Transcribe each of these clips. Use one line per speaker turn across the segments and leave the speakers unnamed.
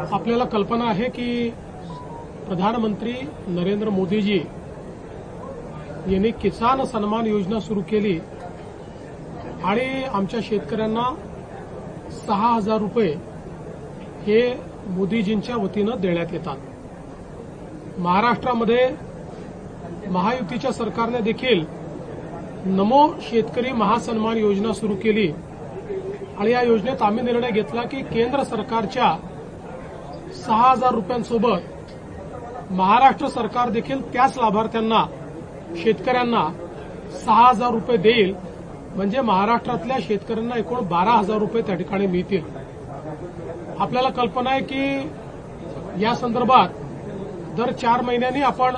आपल्याला कल्पना आहे की प्रधानमंत्री नरेंद्र मोदीजी यांनी किसान सन्मान योजना सुरू केली आणि आमच्या शेतकऱ्यांना 6,000 रुपये हे मोदीजींच्या वतीनं देण्यात येतात। महाराष्ट्रामध्ये महायुतीच्या सरकारने देखील नमो शेतकरी महासन्मान योजना सुरू केली आणि या योजनेत आम्ही निर्णय घेतला की केंद्र सरकारच्या 6,000 रुपयांसोबत महाराष्ट्र सरकार देखील त्याच लाभार्थ्यांना शेतकऱ्यांना 6,000 रुपये देईल, म्हणजे महाराष्ट्रातल्या शेतकऱ्यांना एकूण 12,000 रुपये त्या ठिकाणी मिळतील। आपल्याला कल्पना आहे की या संदर्भात दर 4 महिन्यांनी आपण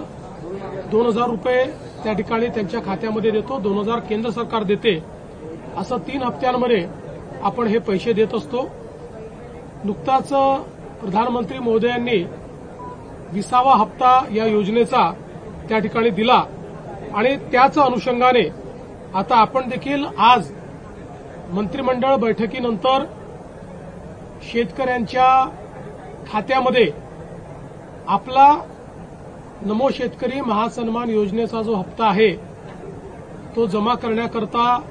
2,000 रुपये त्या ठिकाणी त्यांच्या खात्यामध्ये देतो, 2,000 केंद्र सरकार देते, असं 3 हप्त्यांमध्ये आपण हे पैसे देत असतो। नुकताच प्रधानमंत्री महोदयांनी 20वा हप्ता या योजनेचा त्या ठिकाणी दिला आणि त्याच अनुषंगाने आता आपण देखील आज मंत्रिमंडळ बैठकीनंतर शेतकऱ्यांच्या खात्यामध्ये आपला नमो शेतकरी महासन्मान योजनेचा जो हप्ता आहे तो जमा करण्याकरता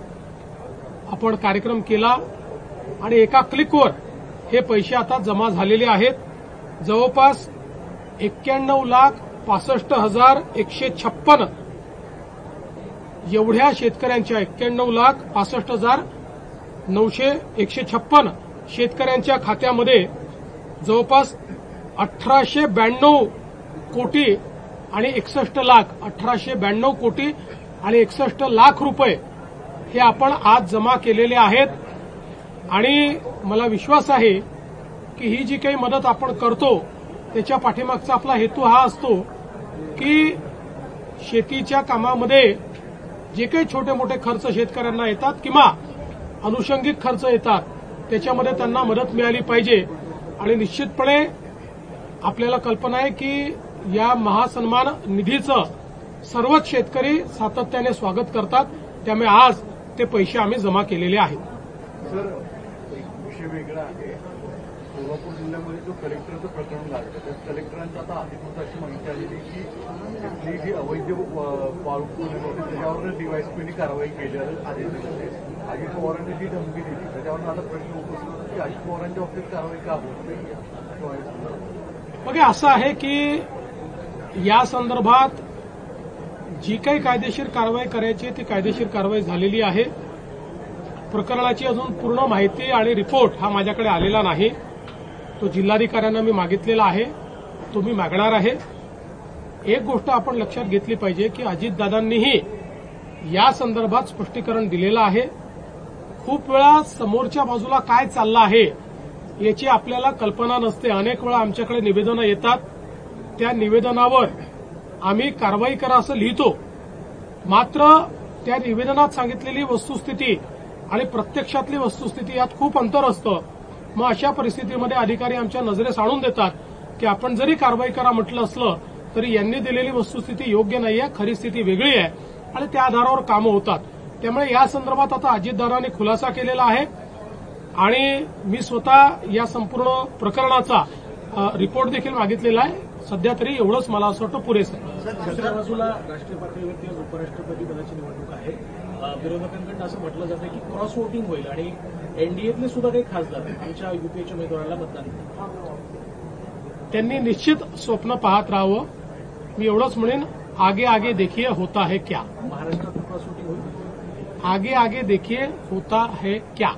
आपण कार्यक्रम केला आणि एका क्लिकवर हे पैसे आता जमा झालेले आहेत। जवळपास 91,65,156 एवढ्या शेतकऱ्यांच्या 91,65,156 शेतकऱ्यांच्या खात्यामध्ये जवळपास 1,892 कोटी आणि 61 लाख 1,892 कोटी आणि 61 लाख रुपये हे आपण आज जमा केलेले आहेत आणि मला विश्वास आहे की ही जी काही मदत आपण करतो त्याच्या पाठीमागचा आपला हेतू हा असतो की शेतीच्या कामामध्ये जे काही छोटे मोठे खर्च शेतकऱ्यांना येतात किंवा अनुषंगिक खर्च येतात त्याच्यामध्ये त्यांना मदत मिळाली पाहिजे आणि निश्चितपणे आपल्याला कल्पना आहे की या महासन्मान निधीचं सर्वच शेतकरी सातत्याने स्वागत करतात, त्यामुळे आज ते पैसे आम्ही जमा केलेले आहेत।
सर, एक विषय वेगळा आहे। सोलापूर जिल्ह्यामध्ये जो कलेक्टरचं प्रकरण लागलं त्या कलेक्टरांची आता अधिकृत अशी माहिती आलेली की इथली जी अवैध वाळू होती त्याच्यावर डीवायएसपीने कारवाई केल्यावर अजित पवारांनी जी धमकी दिली त्याच्यावर आता प्रश्न उपस्थित होतो की अजित पवारांच्या बाबतीत कारवाई का होत नाही।
बघा, असं आहे की या संदर्भात जी काही कायदेशीर कारवाई करायची ती कायदेशीर कारवाई झालेली आहे। प्रकरणाची अजून पूर्ण माहिती आणि रिपोर्ट हा माझ्याकडे आलेला नाही, तो जिल्हाधिकाऱ्यांना मी मागितलेला आहे, तो मी मागणार आहे। एक गोष्ट आपण लक्षात घेतली पाहिजे की अजितदादांनीही या संदर्भात स्पष्टीकरण दिलेलं आहे। खूप वेळा समोरच्या बाजूला काय चाललं आहे याची आपल्याला कल्पना नसते। अनेक वेळा आमच्याकडे निवेदनं येतात, त्या निवेदनावर आम्ही कारवाई करा असं लिहितो, मात्र त्या निवेदनात सांगितलेली वस्तुस्थिती आणि प्रत्यक्षातली वस्तुस्थिती यात खूप अंतर असतं। मग अशा परिस्थितीमध्ये अधिकारी आमच्या नजरेस आणून देतात की आपण जरी कारवाई करा म्हटलं असलं तरी यांनी दिलेली वस्तुस्थिती योग्य नाहीये, खरी स्थिती वेगळी आहे आणि त्या आधारावर कामं होतात। त्यामुळे या संदर्भात आता अजितदादांनी खुलासा केलेला आहे आणि मी स्वतः या संपूर्ण प्रकरणाचा रिपोर्ट देखील मागितलेला आहे। सध्या तरी एवढंच मला असं वाटतं पुरेसं आहे।
दुसऱ्या बाजूला राष्ट्रीय पातळीवरती उपराष्ट्रपती पदाची निवडणूक आहे। विरोधकांकडून असं म्हटलं जातं की क्रॉस वोटिंग होईल आणि एनडीएतले सुद्धा काही खासदार आमच्या युपीएच्या उमेदवाराला मतदान
त्यांनी निश्चित स्वप्न पाहत राहावं। मी एवढंच म्हणेन, आगे आगे देखिए होता है क्या।
महाराष्ट्रात क्रॉस वोटिंग होईल,
आगे आगे देखिए होता है क्या।